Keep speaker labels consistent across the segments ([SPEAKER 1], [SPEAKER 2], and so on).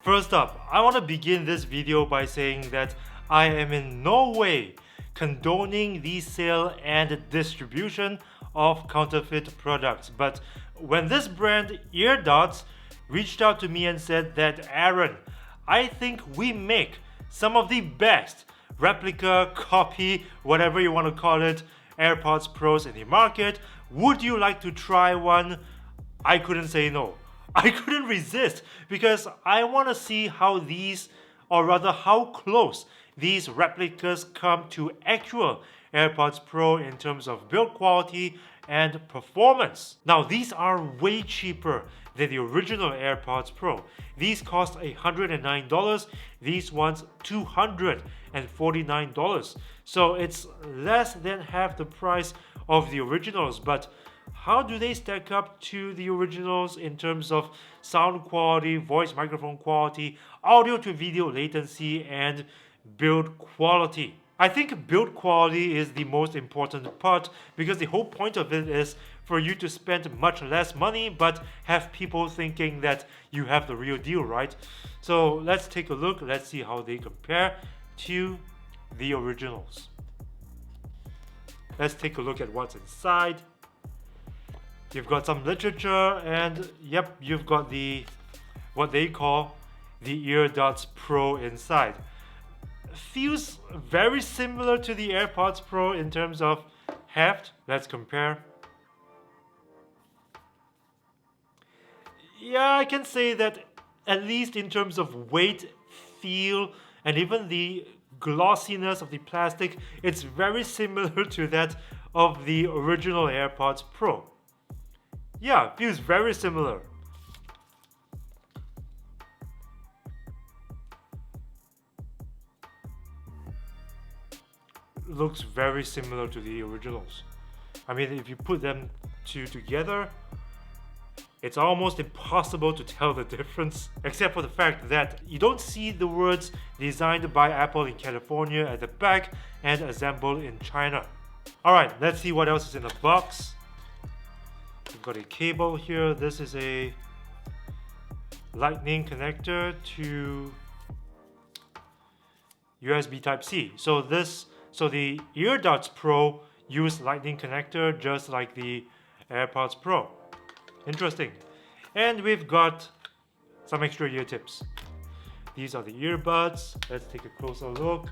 [SPEAKER 1] First up, I want to begin this video by saying that I am in no way condoning the sale and distribution of counterfeit products. But when this brand EarDots reached out to me and said that, Aaron, I think we make some of the best replica, copy, whatever you want to call it, AirPods Pros in the market, would you like to try one? I couldn't say no. I couldn't resist because I want to see how these, or rather how close these replicas come to actual AirPods Pro in terms of build quality and performance. Now these are way cheaper than the original AirPods Pro. These cost $109, these ones $249. So it's less than half the price of the originals, but how do they stack up to the originals in terms of sound quality, voice microphone quality, audio to video latency, and build quality? I think build quality is the most important part because the whole point of it is for you to spend much less money but have people thinking that you have the real deal, right? So let's take a look, let's see how they compare to the originals. Let's take a look at what's inside. You've got some literature and yep, you've got the what they call the EarDots Pro inside. Feels very similar to the AirPods Pro in terms of heft. Let's compare. Yeah, I can say that at least in terms of weight, feel, and even the glossiness of the plastic, it's very similar to that of the original AirPods Pro. Yeah, feels very similar. Looks very similar to the originals. I mean, if you put them two together, it's almost impossible to tell the difference, except for the fact that you don't see the words designed by Apple in California at the back and assembled in China. Alright, let's see what else is in the box. We've got a cable here. This is a Lightning connector to USB Type-C. So the EarDots Pro use Lightning connector just like the AirPods Pro. Interesting. And we've got some extra ear tips. These are the earbuds. Let's take a closer look.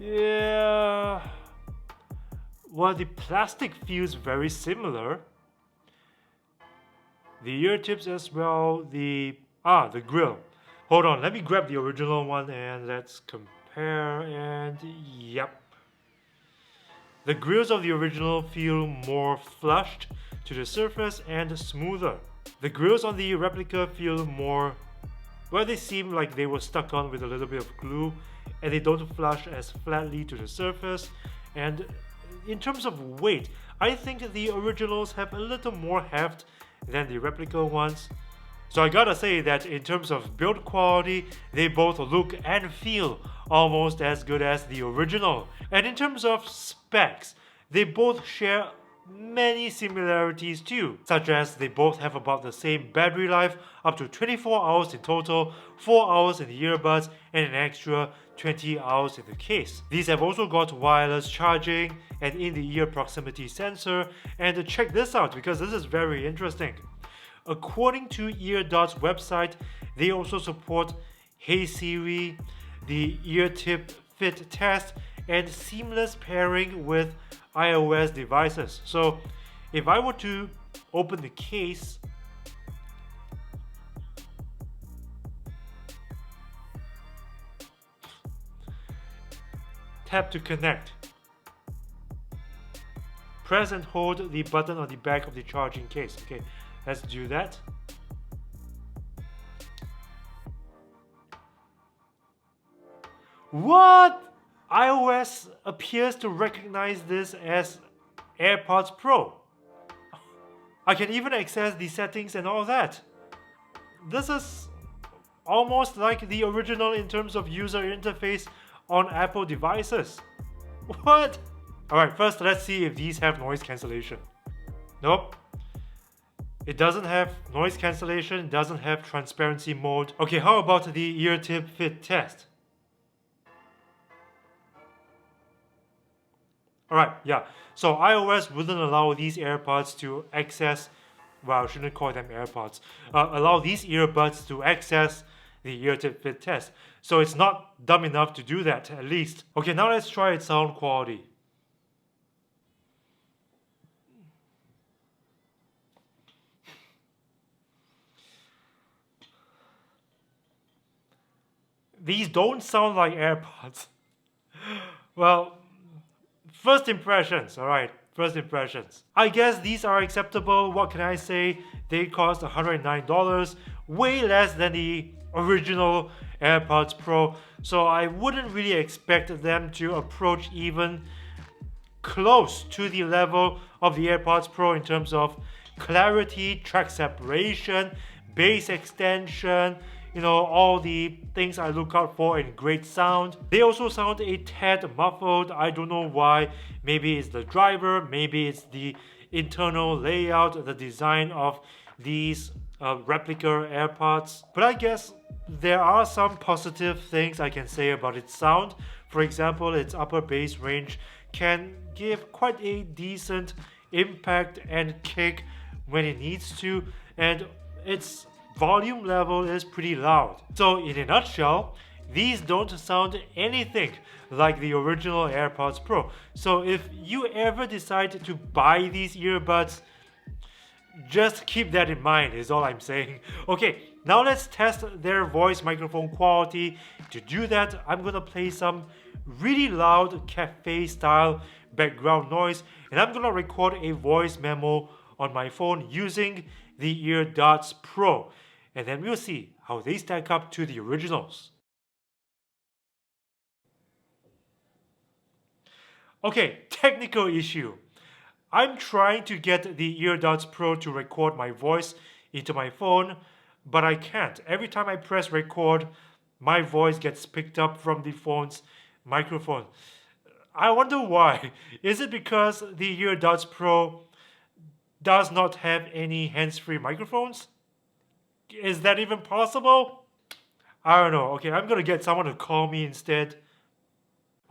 [SPEAKER 1] Yeah. Well, the plastic feels very similar. The ear tips as well. The grill. Hold on, let me grab the original one and let's compare. And yep. The grills of the original feel more flushed to the surface and smoother. The grills on the replica feel more, well, they seem like they were stuck on with a little bit of glue and they don't flush as flatly to the surface. And in terms of weight, I think the originals have a little more heft than the replica ones. So I gotta say that in terms of build quality, they both look and feel almost as good as the original. And in terms of specs, they both share many similarities too, such as they both have about the same battery life, up to 24 hours in total, 4 hours in the earbuds, and an extra 20 hours in the case. These have also got wireless charging and in-the-ear proximity sensor, and check this out because this is very interesting. According to EarDots website, they also support Hey Siri, the ear tip fit test, and seamless pairing with iOS devices. So if I were to open the case, tap to connect, press and hold the button on the back of the charging case. Okay, let's do that. What? iOS appears to recognize this as AirPods Pro. I can even access the settings and all that. This is almost like the original in terms of user interface on Apple devices. What? Alright, first let's see if these have noise cancellation. Nope. It doesn't have noise cancellation, doesn't have transparency mode. Okay, how about the ear tip fit test? Alright, yeah. So iOS wouldn't allow these AirPods to access, well, I shouldn't call them AirPods, allow these earbuds to access the ear tip fit test. So it's not dumb enough to do that, at least. Okay, now let's try its sound quality. These don't sound like AirPods. Well, first impressions, alright, first impressions. I guess these are acceptable, what can I say? They cost $109, way less than the original AirPods Pro, so I wouldn't really expect them to approach even close to the level of the AirPods Pro in terms of clarity, track separation, bass extension, all the things I look out for in great sound. They also sound a tad muffled. I don't know why. Maybe it's the driver, maybe it's the internal layout, the design of these replica AirPods. But I guess there are some positive things I can say about its sound. For example, its upper bass range can give quite a decent impact and kick when it needs to, and its volume level is pretty loud. So in a nutshell, these don't sound anything like the original AirPods Pro. So if you ever decide to buy these earbuds, just keep that in mind is all I'm saying. Okay, now let's test their voice microphone quality. To do that, I'm gonna play some really loud cafe style background noise, and I'm gonna record a voice memo on my phone using the EarDots Pro, and then we'll see how they stack up to the originals. Okay, technical issue. I'm trying to get the EarDots Pro to record my voice into my phone, but I can't. Every time I press record, my voice gets picked up from the phone's microphone. I wonder why. Is it because the EarDots Pro does not have any hands-free microphones? Is that even possible? I don't know. Okay, I'm gonna get someone to call me instead.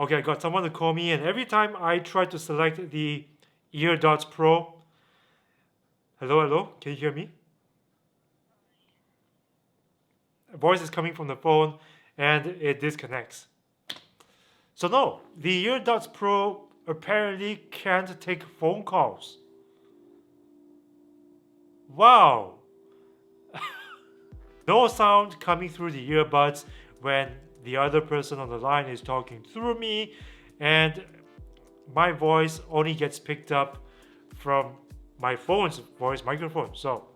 [SPEAKER 1] Okay, I got someone to call me, and every time I try to select the EarDots Pro. Hello, hello, can you hear me? A voice is coming from the phone and it disconnects. So no, the EarDots Pro apparently can't take phone calls. Wow! No sound coming through the earbuds when the other person on the line is talking through me, and my voice only gets picked up from my phone's voice microphone. So,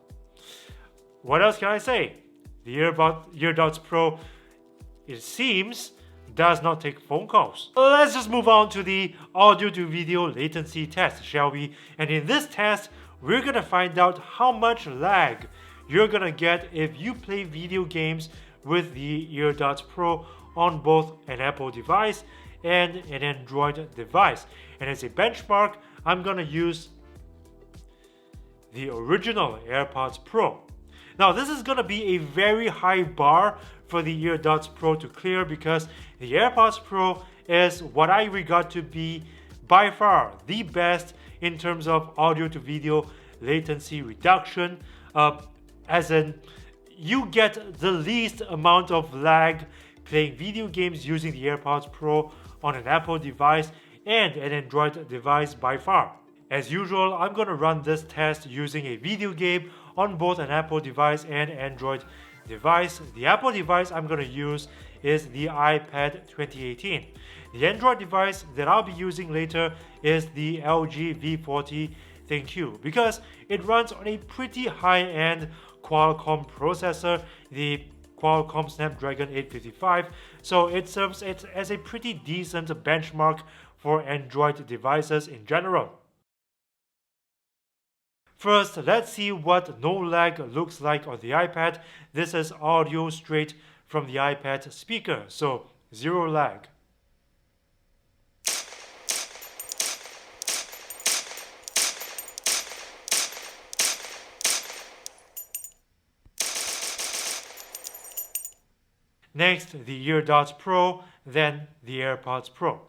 [SPEAKER 1] what else can I say? The EarDots Pro, it seems, does not take phone calls. Let's just move on to the audio to video latency test, shall we? And in this test, we're gonna find out how much lag you're gonna get if you play video games with the EarDots Pro on both an Apple device and an Android device. And as a benchmark, I'm gonna use the original AirPods Pro. Now this is gonna be a very high bar for the EarDots Pro to clear because the AirPods Pro is what I regard to be by far the best in terms of audio to video latency reduction, as in you get the least amount of lag playing video games using the AirPods Pro on an Apple device and an Android device by far. As usual, I'm going to run this test using a video game on both an Apple device and Android device. The Apple device I'm going to use is the iPad 2018. The Android device that I'll be using later is the LG V40 ThinQ because it runs on a pretty high-end Qualcomm processor, the Qualcomm Snapdragon 855, so it serves as a pretty decent benchmark for Android devices in general. First, let's see what no lag looks like on the iPad. This is audio straight from the iPad speaker, so zero lag. Next, the EarDots Pro, then the AirPods Pro.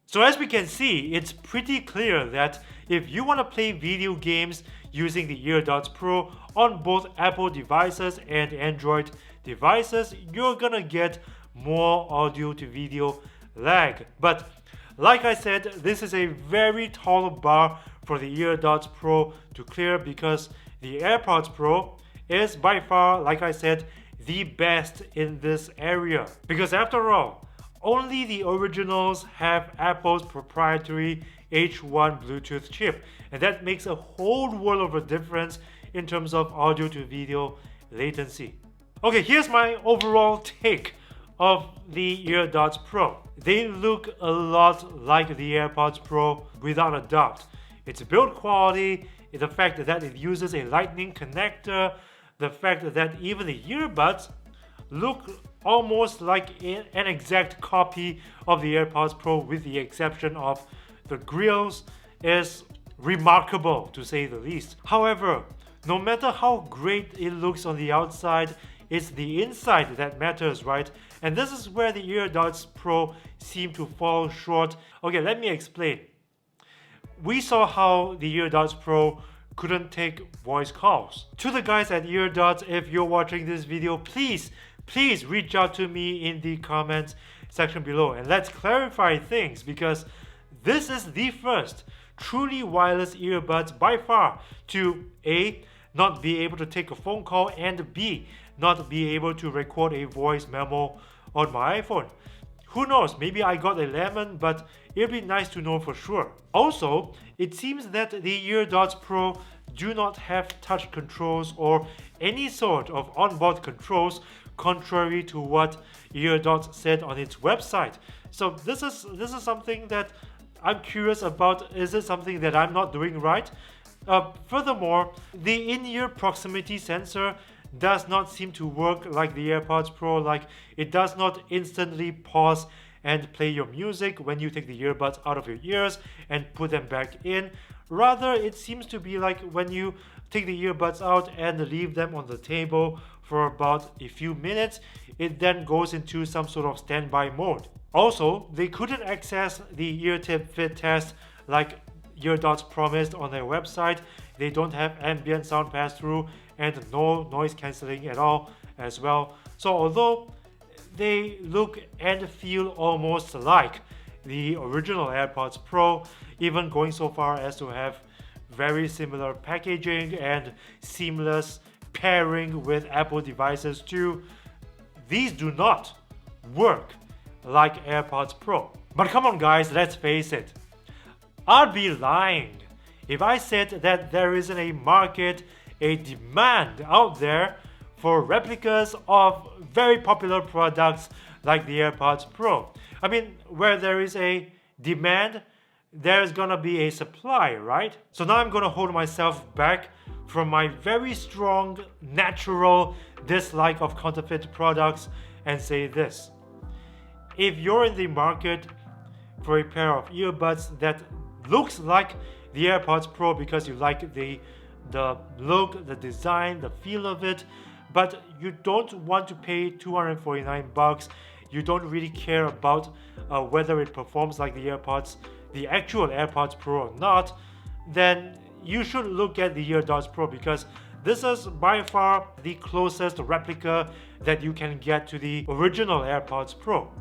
[SPEAKER 1] So as we can see, it's pretty clear that if you want to play video games using the EarDots Pro on both Apple devices and Android devices, you're gonna get more audio to video lag. But like I said, this is a very tall bar for the EarDots Pro to clear because the AirPods Pro is by far, like I said, the best in this area. Because after all, only the originals have Apple's proprietary H1 Bluetooth chip, and that makes a whole world of a difference in terms of audio to video latency. Okay, here's my overall take of the EarDots Pro. They look a lot like the AirPods Pro without a doubt. Its build quality, the fact that it uses a Lightning connector, the fact that even the earbuds look almost like an exact copy of the AirPods Pro with the exception of the grills is remarkable to say the least. However, no matter how great it looks on the outside, it's the inside that matters, right? And this is where the EarDots Pro seem to fall short. Okay, let me explain. We saw how the EarDots Pro couldn't take voice calls. To the guys at EarDots, if you're watching this video, please reach out to me in the comments section below and let's clarify things, because this is the first truly wireless earbuds by far to A, not be able to take a phone call, and B, not be able to record a voice memo on my iPhone. Who knows, maybe I got a lemon, but it'd be nice to know for sure. Also, it seems that the EarDots Pro do not have touch controls or any sort of onboard controls, contrary to what EarDots said on its website. So this is something that I'm curious about. Is it something that I'm not doing right? Furthermore, the in-ear proximity sensor does not seem to work like the AirPods Pro. Like, it does not instantly pause and play your music when you take the earbuds out of your ears and put them back in. Rather, it seems to be like when you take the earbuds out and leave them on the table for about a few minutes, it then goes into some sort of standby mode. Also, they couldn't access the ear tip fit test like EarDots promised on their website. They don't have ambient sound pass-through and no noise cancelling at all as well. So although they look and feel almost like the original AirPods Pro, even going so far as to have very similar packaging and seamless pairing with Apple devices too, these do not work like AirPods Pro. But come on guys, let's face it, I'd be lying if I said that there isn't a market, a demand out there for replicas of very popular products like the AirPods Pro. I mean, where there is a demand, there's gonna be a supply, right? So now I'm gonna hold myself back from my very strong, natural dislike of counterfeit products and say this. If you're in the market for a pair of earbuds that looks like the AirPods Pro because you like the look, the design, the feel of it, but you don't want to pay 249 bucks, you don't really care about whether it performs like the AirPods, the actual AirPods Pro or not, then you should look at the EarDots Pro because this is by far the closest replica that you can get to the original AirPods Pro.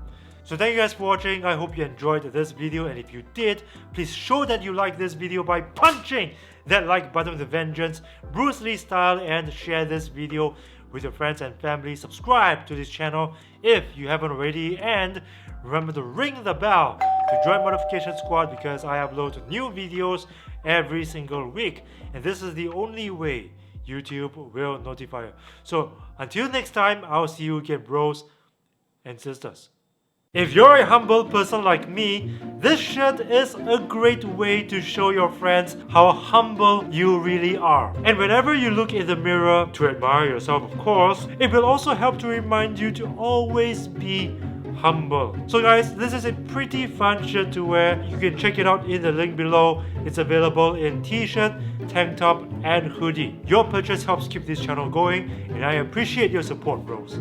[SPEAKER 1] So thank you guys for watching. I hope you enjoyed this video, and if you did, please show that you like this video by punching that like button with a vengeance, Bruce Lee style, and share this video with your friends and family. Subscribe to this channel if you haven't already, and remember to ring the bell to join notification squad because I upload new videos every single week, and this is the only way YouTube will notify you. So until next time, I'll see you again, bros and sisters. If you're a humble person like me, this shirt is a great way to show your friends how humble you really are. And whenever you look in the mirror, to admire yourself of course, it will also help to remind you to always be humble. So guys, this is a pretty fun shirt to wear. You can check it out in the link below. It's available in t-shirt, tank top, and hoodie. Your purchase helps keep this channel going, and I appreciate your support, bros.